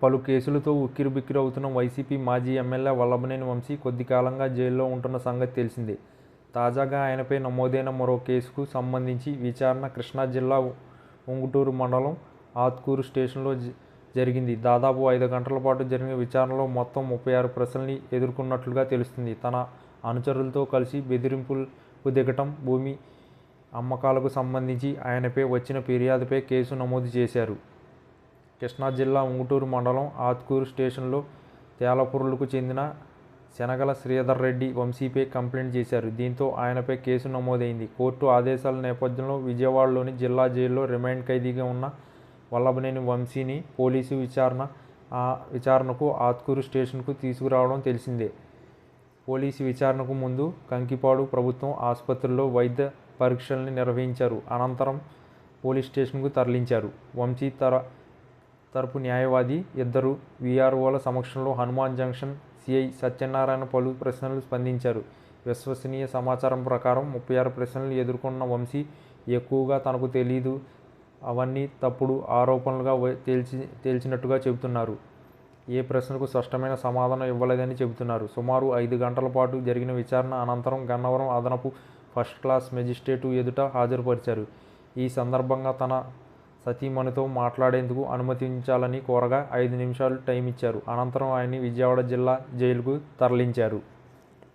పలు కేసులతో ఉక్కిరిబిక్కిరవుతున్న వైసీపీ మాజీ ఎమ్మెల్యే వల్లభనేని వంశీ కొద్ది కాలంగా జైల్లో ఉంటున్న సంగతి తెలిసిందే. తాజాగా ఆయనపై నమోదైన మరో కేసుకు సంబంధించి విచారణ కృష్ణా జిల్లా ఉంగుటూరు మండలం ఆత్కూరు స్టేషన్లో జరిగింది. దాదాపు 5 గంటల పాటు జరిగిన విచారణలో మొత్తం 36 ప్రశ్నల్ని ఎదుర్కొన్నట్లుగా తెలుస్తుంది. తన అనుచరులతో కలిసి బెదిరింపులకు దిగటం, భూమి అమ్మకాలకు సంబంధించి ఆయనపై వచ్చిన ఫిర్యాదుపై కేసు నమోదు చేశారు. కృష్ణా జిల్లా ఉంగుటూరు మండలం ఆత్కూరు స్టేషన్లో తేలపూర్లకు చెందిన శనగల శ్రీధర్ రెడ్డి వంశీపై కంప్లైంట్ చేశారు. దీంతో ఆయనపై కేసు నమోదైంది. కోర్టు ఆదేశాల నేపథ్యంలో విజయవాడలోని జిల్లా జైల్లో రిమాండ్ ఖైదీగా ఉన్న వల్లభనేని వంశీని పోలీసు విచారణకు ఆత్కూరు స్టేషన్కు తీసుకురావడం తెలిసిందే. పోలీసు విచారణకు ముందు కంకిపాడు ప్రభుత్వం ఆసుపత్రిలో వైద్య పరీక్షల్ని నిర్వహించారు. అనంతరం పోలీస్ స్టేషన్కు తరలించారు. వంశీ తరపు న్యాయవాది ఇద్దరు వీఆర్ఓల సమక్షంలో హనుమాన్ జంక్షన్ సిఐ సత్యనారాయణ పలు ప్రశ్నలు స్పందించారు. విశ్వసనీయ సమాచారం ప్రకారం 36 ప్రశ్నలు ఎదుర్కొన్న వంశీ ఎక్కువగా తనకు తెలీదు, అవన్నీ తప్పుడు ఆరోపణలుగా తేల్చినట్టుగా చెబుతున్నారు. ఏ ప్రశ్నకు స్పష్టమైన సమాధానం ఇవ్వలేదని చెబుతున్నారు. సుమారు 5 గంటల పాటు జరిగిన విచారణ అనంతరం గన్నవరం అదనపు ఫస్ట్ క్లాస్ మెజిస్ట్రేటు ఎదుట హాజరుపరిచారు. ఈ సందర్భంగా తన సతీమణితో మాట్లాడేందుకు అనుమతించాలని కోరగా 5 నిమిషాలు టైం ఇచ్చారు. అనంతరం ఆయన్ని విజయవాడ జిల్లా జైలుకు తరలించారు.